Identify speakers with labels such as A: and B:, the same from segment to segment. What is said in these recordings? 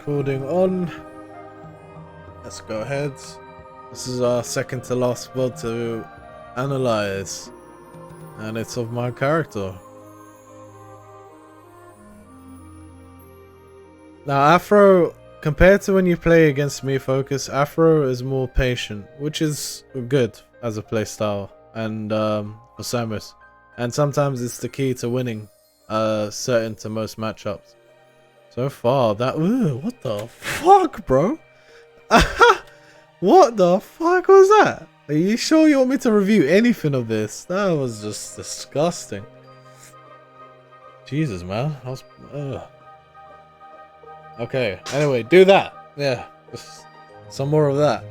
A: recording on. Let's go ahead. This is our second to last VOD to analyze, and it's of my character. Now Afro, compared to when you play against me Focus, Afro is more patient, which is good as a playstyle, and for Samus, and sometimes it's the key to winning certain to most matchups. So far, that what the fuck, bro? What the fuck was that? Are you sure you want me to review anything of this? That was just disgusting. Jesus, man. I was, okay, anyway, do that. Yeah, just some more of that.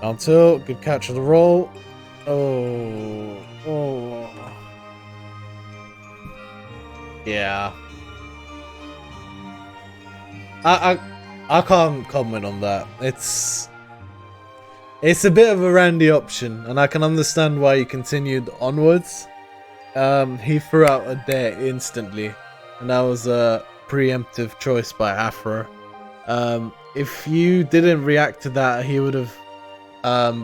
A: Until good catch of the roll. Oh. Yeah. I can't comment on that. It's a bit of a randy option, and I can understand why he continued onwards. He threw out a dare instantly, and that was a preemptive choice by Afro. If you didn't react to that, he would have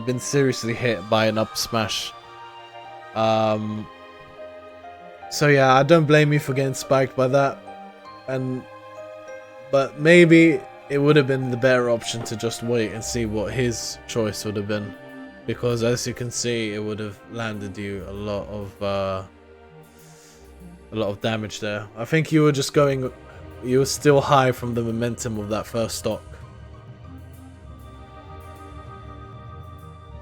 A: been seriously hit by an up smash. So yeah, I don't blame you for getting spiked by that, but maybe it would have been the better option to just wait and see what his choice would have been, because as you can see, it would have landed you a lot of damage there. I think you were just you were still high from the momentum of that first stock,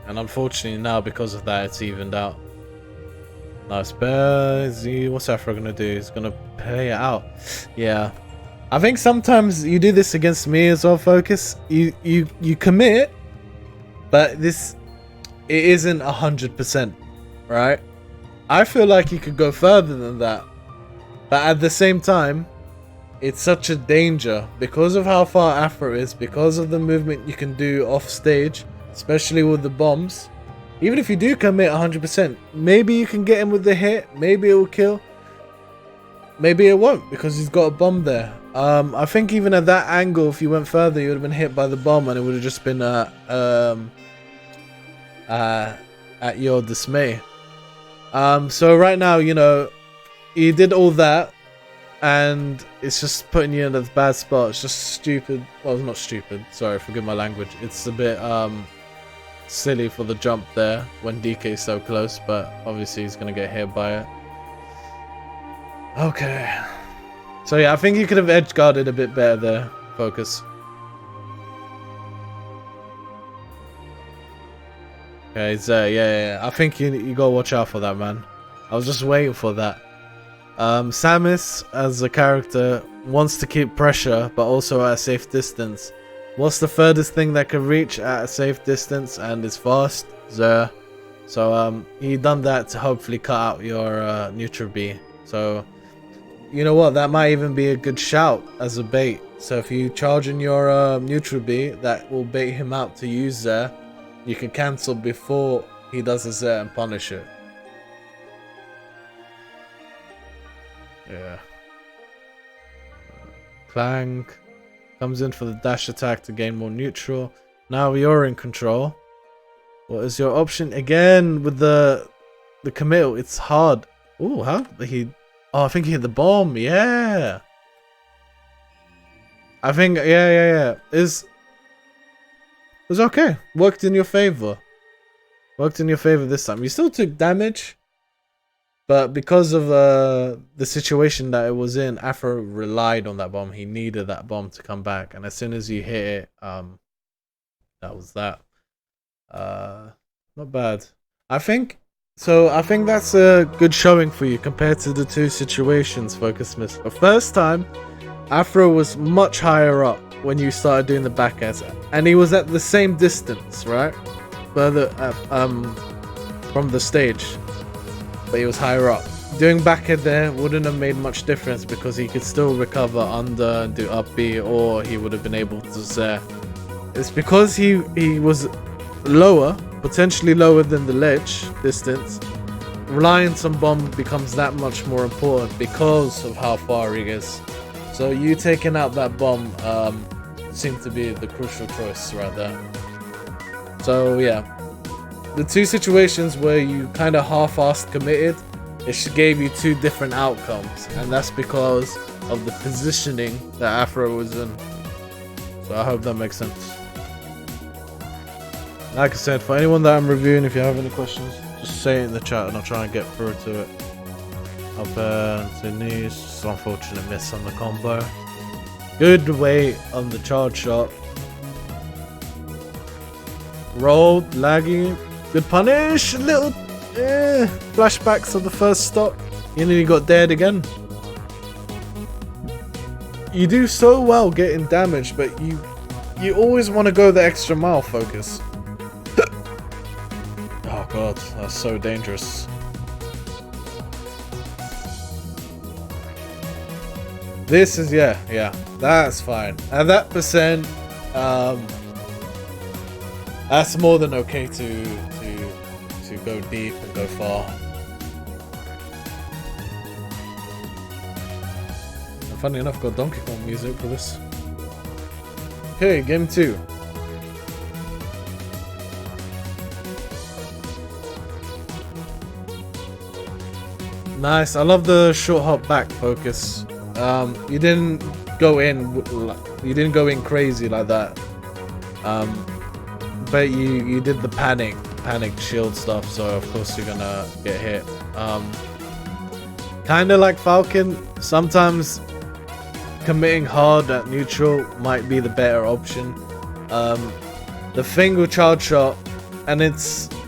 A: and unfortunately now because of that it's evened out. Nice bear. What's Afro gonna do? He's gonna play it out. Yeah, I think sometimes you do this against me as well, Focus. You commit, but it isn't 100%, right? I feel like you could go further than that, but at the same time, it's such a danger because of how far Afro is, because of the movement you can do off stage, especially with the bombs. Even if you do commit 100%, maybe you can get him with the hit, maybe it will kill, maybe it won't because he's got a bomb there. I think even at that angle, if you went further, you would have been hit by the bomb and it would have just been at your dismay. So right now, you know, he did all that and it's just putting you in a bad spot. It's just stupid. Well, it's not stupid, sorry, forgive my language. It's a bit silly for the jump there when DK is so close, but obviously he's gonna get hit by it. Okay, so yeah, I think you could have edge guarded a bit better there, Focus. Okay, Zay, yeah, I think you gotta watch out for that, man. I was just waiting for that. Samus as a character wants to keep pressure but also at a safe distance. What's the furthest thing that can reach at a safe distance and is fast? Zer. So he done that to hopefully cut out your neutral B. So you know what, that might even be a good shout as a bait. So if you charge in your neutral B, that will bait him out to use Zer. You can cancel before he does a Zer and punish it. Yeah. Clang. Comes in for the dash attack to gain more neutral. Now you're in control. What is your option? Again with the committal, it's hard. Oh, how he? Oh, I think he hit the bomb. Yeah. I think yeah. It was okay. Worked in your favor. Worked in your favor this time. You still took damage, but because of the situation that it was in, Afro relied on that bomb. He needed that bomb to come back, and as soon as you hit it, that was that. Not bad. I think that's a good showing for you compared to the two situations, Focus Miss. The first time, Afro was much higher up when you started doing the back air, and he was at the same distance, right? Further from the stage. But he was higher up. Doing backhead there wouldn't have made much difference because he could still recover under and do up B, or he would have been able to Zer. It's because he was lower, potentially lower than the ledge distance, reliance on bomb becomes that much more important because of how far he is. So you taking out that bomb seemed to be the crucial choice right there. So yeah, the two situations where you kind of half-assed committed, it gave you two different outcomes, and that's because of the positioning that Afro was in. So I hope that makes sense. Like I said, for anyone that I'm reviewing, if you have any questions, just say it in the chat and I'll try and get through to it. Up to knees, just an unfortunate miss on the combo. Good weight on the charge shot. Rolled, laggy, good punish, a little flashbacks of the first stock. You nearly got dared again. You do so well getting damaged, but you always want to go the extra mile, Focus. Oh god, that's so dangerous. This is yeah, that's fine. At that percent, that's more than okay to go deep and go far. And funny enough, got Donkey Kong music for this. Okay, game 2. Nice. I love the short hop back Focus. You didn't go in crazy like that. But you did the panic shield stuff, so of course you're gonna get hit. Kind of like Falcon, sometimes committing hard at neutral might be the better option. The thing with charge shot, and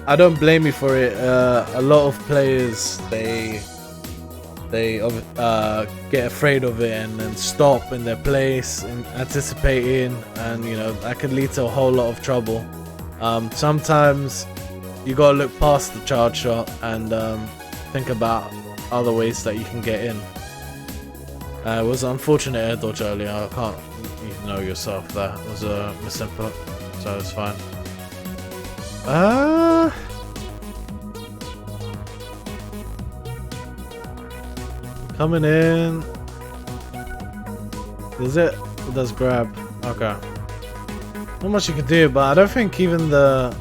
A: I don't blame you for it, a lot of players they get afraid of it and then stop in their place and anticipating, and you know that could lead to a whole lot of trouble. Sometimes you gotta look past the charge shot and think about other ways that you can get in. It was an unfortunate air dodge earlier. I can't, you know yourself, that was a misinput, so it's fine. Coming in. Is it? It does grab. Okay. Not much you can do, but I don't think even the...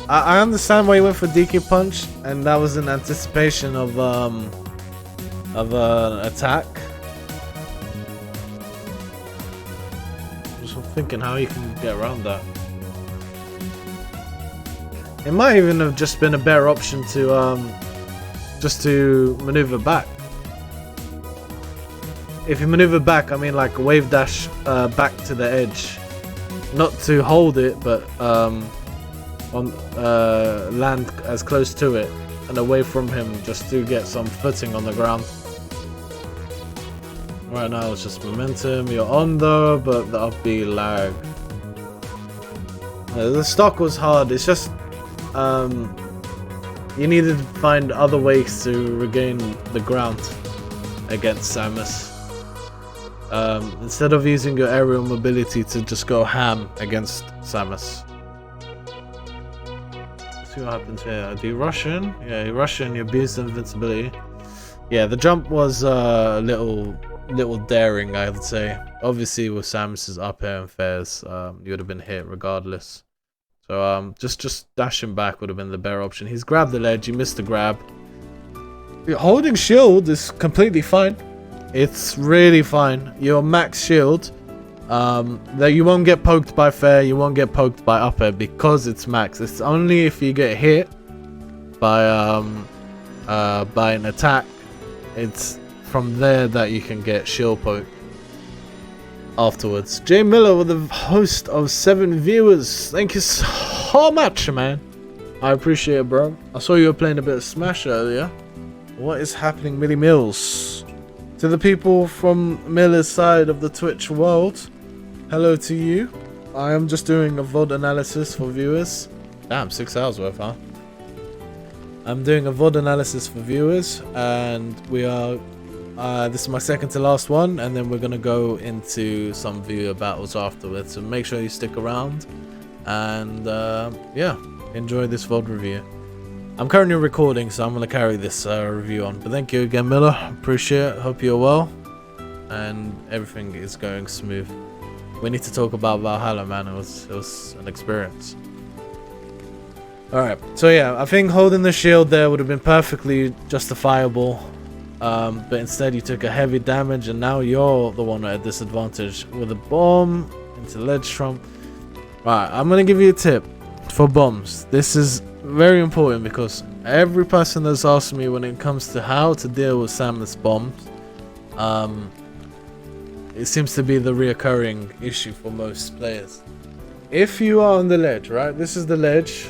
A: I understand why you went for DK punch, and that was in anticipation of an attack. Just thinking how you can get around that. It might even have just been a better option to just to maneuver back. If you maneuver back, I mean like wave dash back to the edge, not to hold it, but land as close to it and away from him, just to get some footing on the ground. Right now it's just momentum. You're on though, but the up B lag. The stock was hard. It's just you needed to find other ways to regain the ground against Samus. Instead of using your aerial mobility to just go ham against Samus. Let's see what happens here. Do you rush in? Yeah, you rush in, you abuse the invincibility. Yeah, the jump was a little daring, I would say. Obviously with Samus's up air and fairs, you would have been hit regardless. So just dashing back would have been the better option. He's grabbed the ledge, you missed the grab. Holding shield is completely fine. It's really fine. Your max shield, that you won't get poked by fair, you won't get poked by up air because it's max. It's only if you get hit by an attack, it's from there that you can get shield poke afterwards. Jay Miller with the host of 7 viewers. Thank you so much, man. I appreciate it, bro. I saw you were playing a bit of Smash earlier. What is happening, Millie Mills? To the people from Miller's side of the Twitch world, hello to you. I am just doing a VOD analysis for viewers. Damn, 6 hours worth, huh? I'm doing a VOD analysis for viewers, and we are... this is my second to last one, and then we're going to go into some viewer battles afterwards. So make sure you stick around, and yeah, enjoy this VOD review. I'm currently recording, so I'm going to carry this review on. But thank you again, Miller. Appreciate it. Hope you're well. And everything is going smooth. We need to talk about Valhalla, man. It was an experience. Alright, so yeah, I think holding the shield there would have been perfectly justifiable. But instead you took a heavy damage, and now you're the one at a disadvantage with a bomb into ledge trump. Right, I'm going to give you a tip for bombs. This is very important because every person has asked me when it comes to how to deal with Samus bombs. It seems to be the reoccurring issue for most players. If you are on the ledge, right? This is the ledge.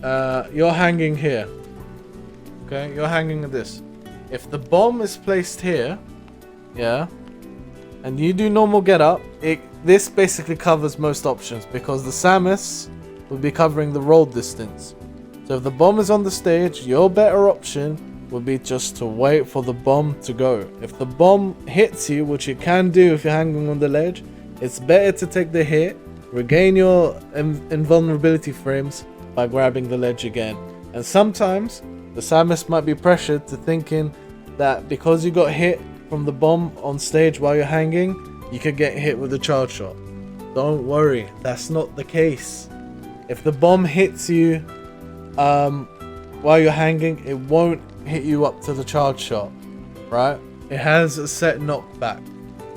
A: You're hanging here. Okay, you're hanging at this. If the bomb is placed here, yeah, and you do normal get up, this basically covers most options because the Samus will be covering the roll distance. So if the bomb is on the stage, your better option would be just to wait for the bomb to go. If the bomb hits you, which it can do if you're hanging on the ledge, it's better to take the hit, regain your invulnerability frames by grabbing the ledge again. And sometimes the Samus might be pressured to thinking that because you got hit from the bomb on stage while you're hanging, you could get hit with a charge shot. Don't worry, that's not the case. If the bomb hits you while you're hanging, it won't hit you up to the charge shot, right? It has a set knockback.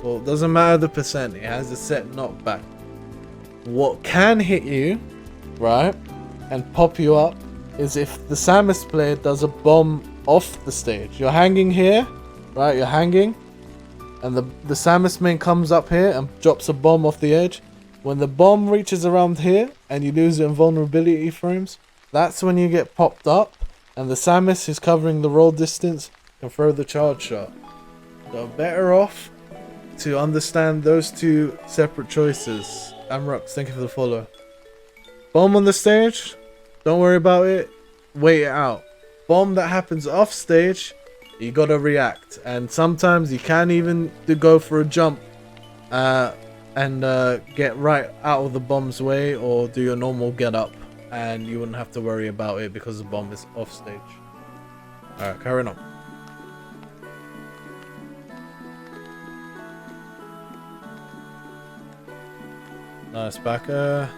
A: Well, it doesn't matter the percent, it has a set knockback. What can hit you, right, and pop you up is if the Samus player does a bomb off the stage. You're hanging here, right? You're hanging, and the Samus main comes up here and drops a bomb off the edge. When the bomb reaches around here and you lose your invulnerability frames, that's when you get popped up, and the Samus who's covering the roll distance can throw the charge shot. So better off to understand those two separate choices. Amrox, thank you for the follow. Bomb on the stage, don't worry about it, wait it out. Bomb that happens off stage, you gotta react, and sometimes you can even go for a jump and get right out of the bomb's way, or do your normal get up, and you wouldn't have to worry about it because the bomb is off stage. Alright, carrying on. Nice backer.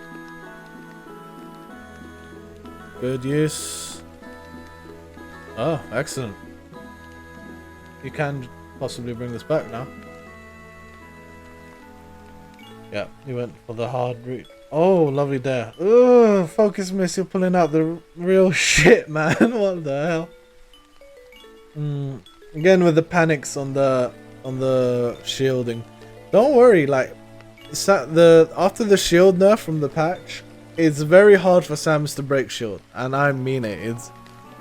A: Good use. Oh, excellent. You can possibly bring this back now. Yeah, you went for the hard route. Oh, lovely there. Ugh, focus miss, you're pulling out the real shit, man. What the hell? Again with the panics on the shielding. Don't worry, like after the shield nerf from the patch, it's very hard for Samus to break shield, and I mean it.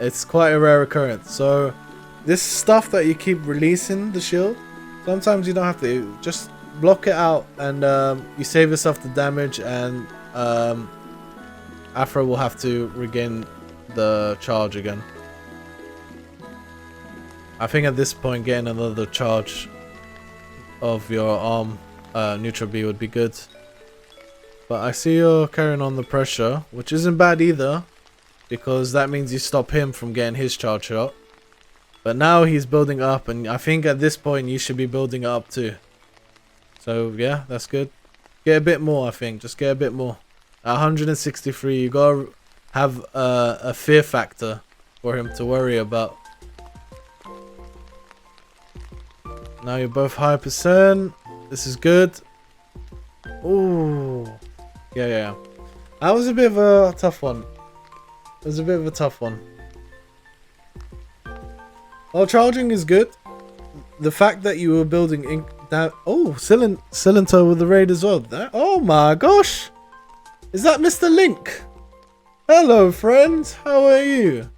A: It's quite a rare occurrence. So this stuff that you keep releasing the shield, sometimes you don't have to. Just block it out, and you save yourself the damage, and Afro will have to regain the charge again. I think at this point getting another charge of your arm neutral B would be good. But I see you're carrying on the pressure, which isn't bad either, because that means you stop him from getting his charge shot. But now he's building up, and I think at this point you should be building up too. So yeah, that's good. Get a bit more, I think. Just get a bit more. At 163, you gotta have a fear factor for him to worry about. Now you're both high percent. This is good. Ooh. Yeah. That was a bit of a tough one. It was a bit of a tough one. Well, charging is good. The fact that you were building that. Oh, Cylinto with the raid as well. Oh my gosh. Is that Mr. Link? Hello, friend. How are you?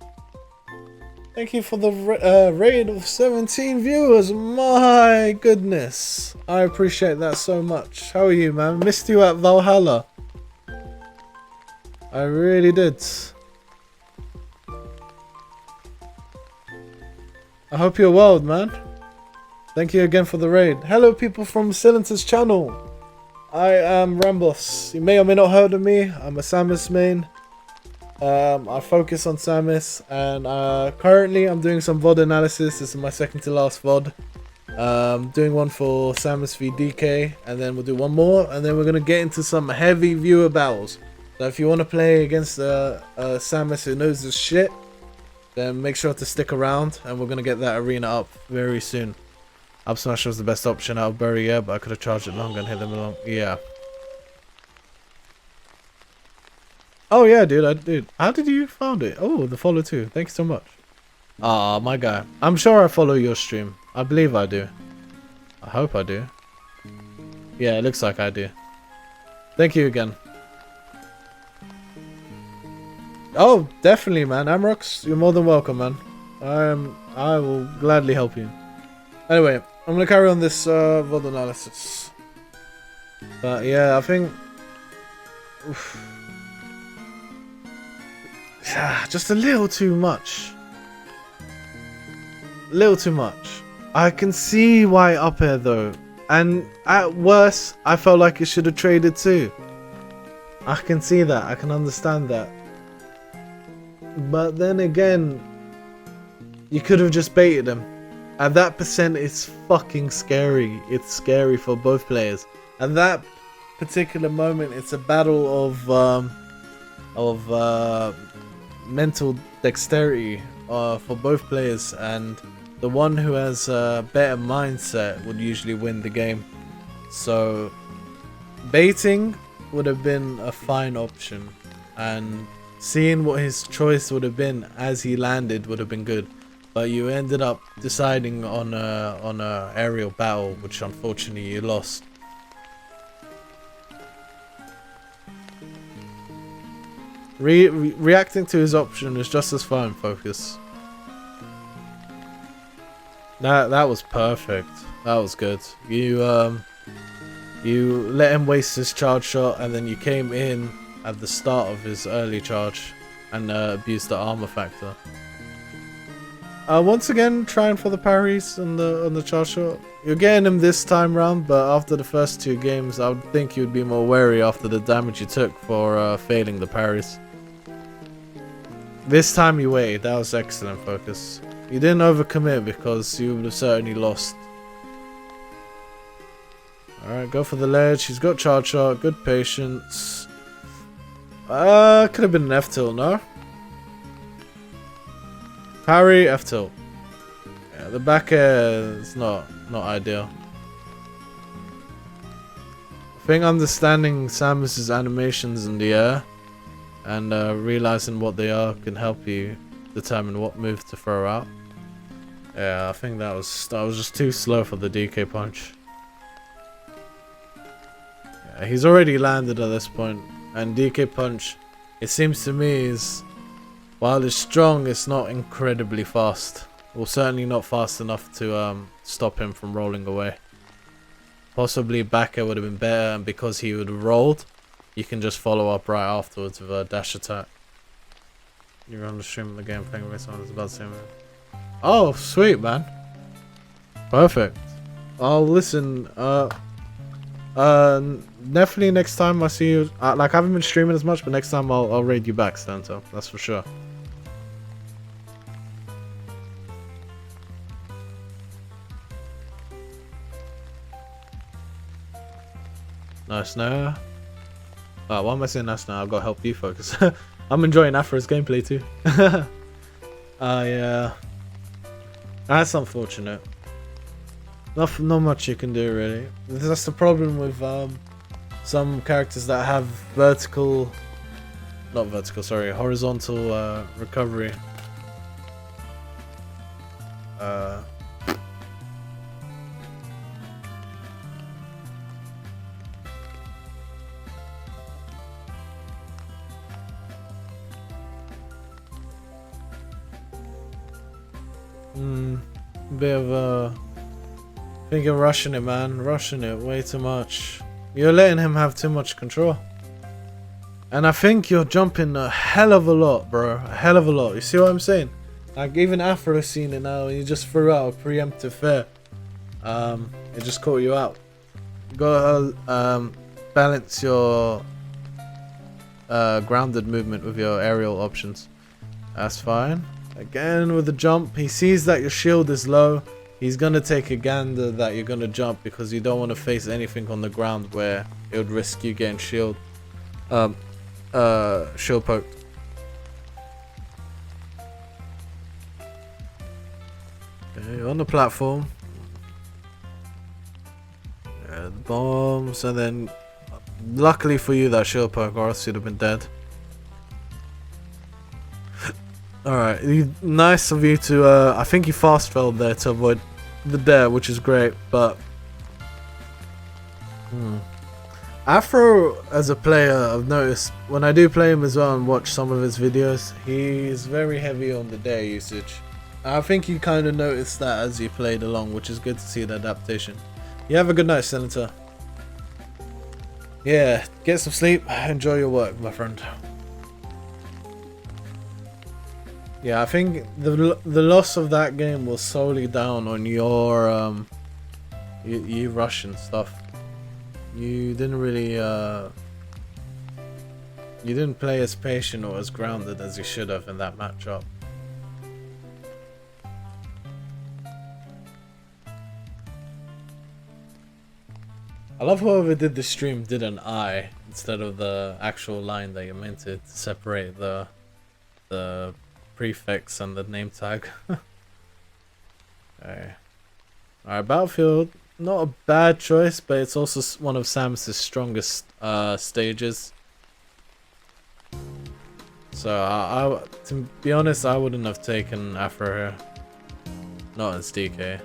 A: Thank you for the raid of 17 viewers. My goodness. I appreciate that so much. How are you, man? Missed you at Valhalla. I really did. I hope you're well, man. Thank you again for the raid. Hello, people from Cylinto's channel. I am Rambos. You may or may not heard of me. I'm a Samus main. I focus on Samus, and currently I'm doing some VOD analysis. This is my second to last VOD. Doing one for Samus v DK, and then we'll do one more, and then we're gonna get into some heavy viewer battles. So if you want to play against Samus who knows his shit, then make sure to stick around, and we're gonna get that arena up very soon. AfroSmash was the best option out of Bury, yeah, but I could have charged it longer and hit them along. Yeah. Oh yeah, dude, how did you find it? Oh, the follow too. Thanks so much. Ah, my guy. I'm sure I follow your stream. I believe I do. I hope I do. Yeah, it looks like I do. Thank you again. Oh, definitely, man. Amrox, you're more than welcome, man. I will gladly help you. Anyway, I'm gonna carry on this VOD analysis. But yeah, I think oof. Just a little too much. Little too much. I can see why up air though, and at worst, I felt like it should have traded too. I can see that. I can understand that. But then again, you could have just baited him. At that percent, it's fucking scary. It's scary for both players. At that particular moment, it's a battle of mental dexterity for both players, and the one who has a better mindset would usually win the game. So baiting would have been a fine option, and seeing what his choice would have been as he landed would have been good. But you ended up deciding on a aerial battle, which unfortunately you lost. Reacting to his option is just as fine, Focus. That was perfect. That was good. You let him waste his charge shot, and then you came in at the start of his early charge and abused the armor factor. Once again, trying for the parries on the charge shot. You're getting him this time round, but after the first two games, I would think you'd be more wary after the damage you took for failing the parries. This time you waited. That was excellent, Focus. You didn't overcommit because you would have certainly lost. Alright, go for the ledge. He's got charge shot. Good patience. Could have been an F-tilt, no? Parry, F-tilt. Yeah, the back air is not ideal. I think understanding Samus's animations in the air and realizing what they are can help you determine what move to throw out. Yeah, I think that was just too slow for the DK punch. Yeah, he's already landed at this point, and DK punch, it seems to me, is, while it's strong, it's not incredibly fast. Well, certainly not fast enough to stop him from rolling away. Possibly back air would have been better, and because he would have rolled, you can just follow up right afterwards with a dash attack. You're on the stream of the game playing with someone that's about the same move. Oh, sweet, man. Perfect. I'll listen. Definitely next time I see you. Like, I haven't been streaming as much, but next time I'll raid you back, Stanto. That's for sure. Nice now. Why am I saying nice now? I've got to help you focus. I'm enjoying Afro's gameplay too. Yeah. That's unfortunate. Not much you can do really. That's the problem with some characters that have horizontal recovery. Bit of a... I think you're rushing it, man. Rushing it way too much. You're letting him have too much control. And I think you're jumping a hell of a lot, bro. A hell of a lot. You see what I'm saying? Like, even Afro's seen it now, and you just threw out a preemptive fair. It just caught you out. You gotta balance your grounded movement with your aerial options. That's fine. Again with the jump, he sees that your shield is low. He's gonna take a gander that you're gonna jump because you don't want to face anything on the ground where it would risk you getting shield poked. Okay, you're on the platform. Yeah, the bombs, and then luckily for you that shield poke, or else you'd have been dead. Alright, nice of you to, I think you fast fell there to avoid the dare, which is great, but... Afro, as a player, I've noticed, when I do play him as well and watch some of his videos, he's very heavy on the dare usage. I think you kind of noticed that as you played along, which is good to see the adaptation. You have a good night, Senator. Yeah, get some sleep, enjoy your work, my friend. Yeah, I think the loss of that game was solely down on your you Russian stuff. You didn't really you didn't play as patient or as grounded as you should have in that matchup. I love whoever did the stream did an I instead of the actual line that you meant to separate the prefix and the name tag. Okay. Alright, Battlefield, not a bad choice, but it's also one of Samus's strongest stages. So to be honest, I wouldn't have taken Afro here. Not as DK.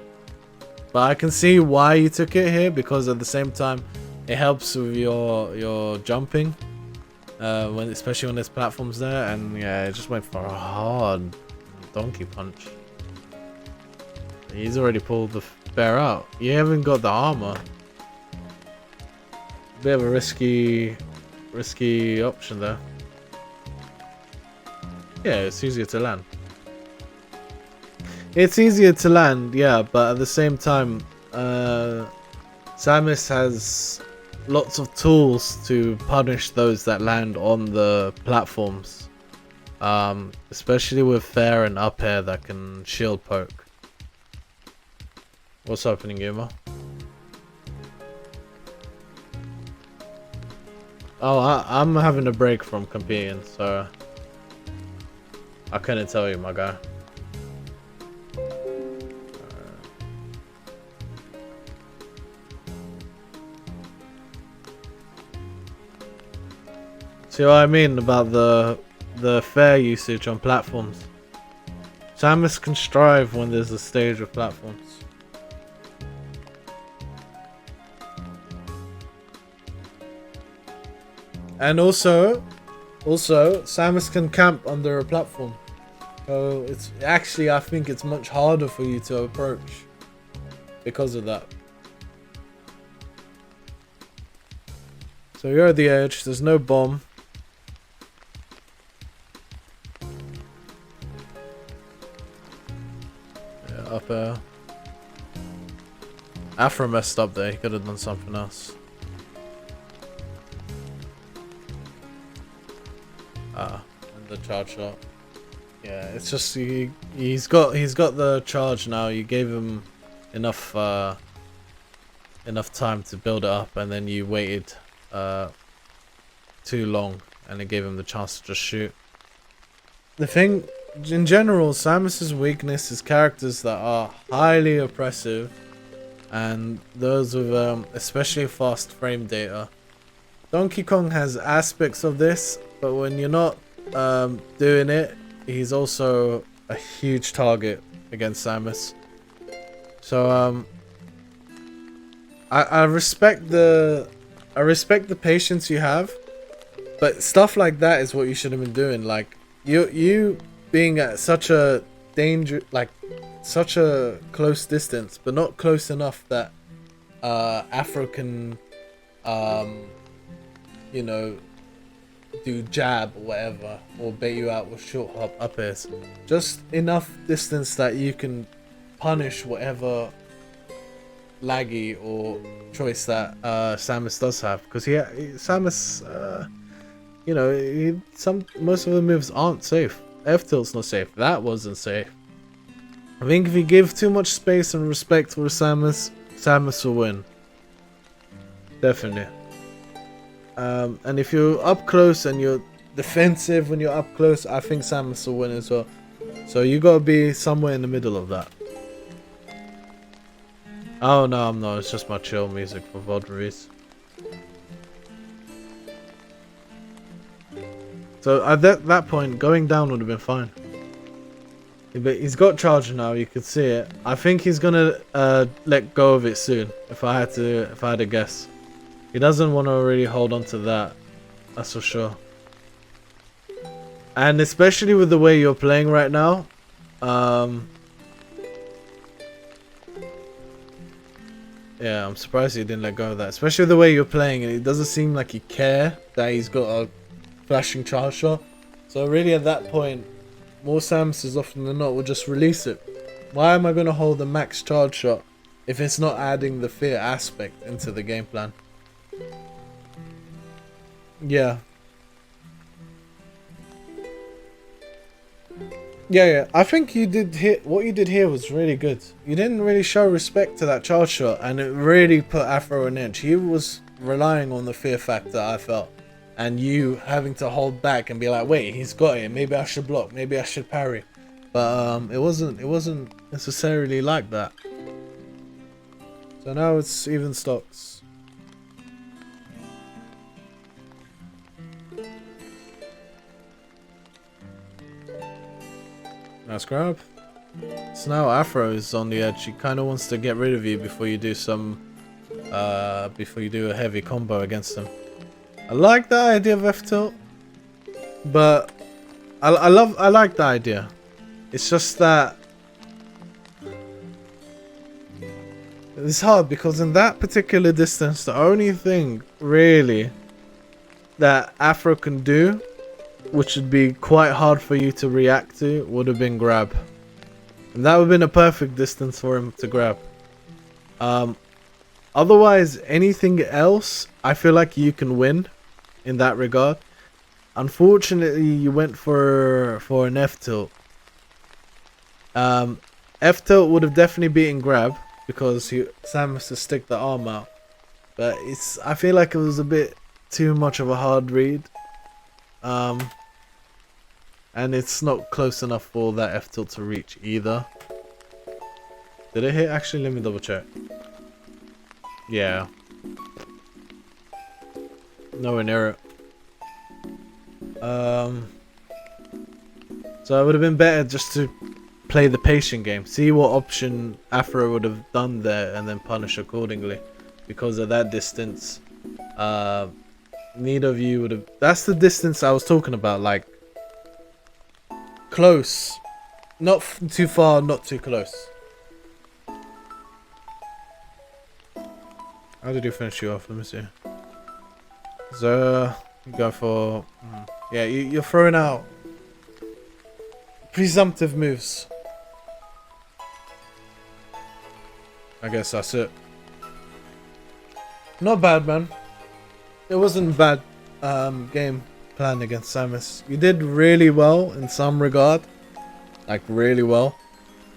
A: But I can see why you took it here, because at the same time it helps with your jumping. Especially when there's platforms there, and yeah, it just went for a hard donkey punch. He's already pulled the bear out. You haven't got the armor. Bit of a risky option there. Yeah, it's easier to land. It's easier to land, yeah, but at the same time, Samus has lots of tools to punish those that land on the platforms, especially with fair and up air that can shield poke. What's happening, Gamer? Oh, I'm having a break from competing, so I couldn't tell you, my guy. See what I mean about the fair usage on platforms? Samus can strive when there's a stage of platforms. And also Samus can camp under a platform. So it's actually, I think it's much harder for you to approach because of that. So you're at the edge, there's no bomb. Up air. Afro messed up there, he could have done something else. And the charge shot. Yeah, it's just he's got the charge now. You gave him enough time to build it up, and then you waited too long, and it gave him the chance to just shoot. The thing in general, Samus's weakness is characters that are highly oppressive, and those with especially fast frame data. Donkey Kong has aspects of this, but when you're not doing it, he's also a huge target against Samus. So I respect the patience you have, but stuff like that is what you should have been doing. Like you being at such a such a close distance, but not close enough that Afro can you know, do jab or whatever, or bait you out with short hop up airs. Just enough distance that you can punish whatever laggy or choice that Samus does have, because Samus you know, most of the moves aren't safe. F tilt's not safe. That wasn't safe. I think if you give too much space and respect for Samus, Samus will win. Definitely. And if you're up close and you're defensive when you're up close, I think Samus will win as well. So you gotta be somewhere in the middle of that. Oh no, I'm not. It's just my chill music for VOD release. So at that point, going down would have been fine. But he's got charge now. You can see it. I think he's gonna let go of it soon. If I had to guess, he doesn't want to really hold on to that. That's for sure. And especially with the way you're playing right now, yeah, I'm surprised he didn't let go of that. Especially the way you're playing, and it doesn't seem like you care that he's got a flashing charge shot. So really at that point, more Samuses often than not will just release it. Why am I going to hold the max charge shot if it's not adding the fear aspect into the game plan? Yeah. Yeah, I think you did what you did here was really good. You didn't really show respect to that charge shot, and it really put Afro on edge. He was relying on the fear factor, I felt, and you having to hold back and be like, wait, he's got it. Maybe I should block. Maybe I should parry. But it wasn't necessarily like that. So now it's even stocks. Nice grab. So now Afro is on the edge. He kind of wants to get rid of you before you do a heavy combo against him. I like the idea of F tilt, but I like the idea. It's just that it's hard because in that particular distance, the only thing really that Afro can do, which would be quite hard for you to react to, would have been grab. And that would have been a perfect distance for him to grab. Otherwise, anything else, I feel like you can win in that regard. Unfortunately, you went for an F tilt. F tilt would have definitely beaten grab because Samus to stick the arm out. But I feel like it was a bit too much of a hard read. And it's not close enough for that F tilt to reach either. Did it hit? Actually, let me double check. Yeah. Nowhere near it. So it would have been better just to play the patient game. See what option Afro would have done there and then punish accordingly. Because of that distance, neither of you would have... That's the distance I was talking about, like... Close. Not too far, not too close. How did you finish you off? Let me see. So, you go for... Yeah, you're throwing out presumptive moves. I guess that's it. Not bad, man. It wasn't a bad game plan against Samus. You did really well in some regard. Like, really well.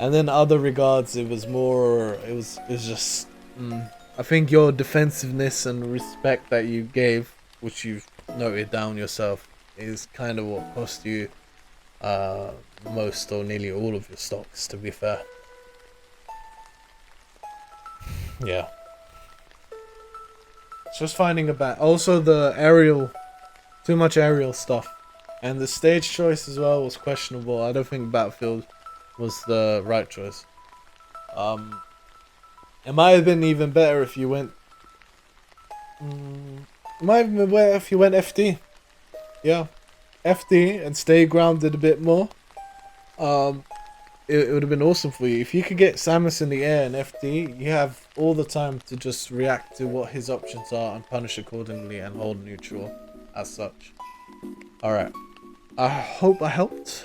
A: And then other regards, it was more... It was just... I think your defensiveness and respect that you gave, which you've noted down yourself, is kind of what cost you most or nearly all of your stocks, to be fair. Yeah. It's just finding a bat. Also the aerial, too much aerial stuff. And the stage choice as well was questionable. I don't think Battlefield was the right choice. It might have been even better if you went... it might have been better if you went FD. Yeah. FD and stay grounded a bit more. It would have been awesome for you. If you could get Samus in the air and FD, you have all the time to just react to what his options are and punish accordingly and hold neutral as such. Alright. I hope I helped.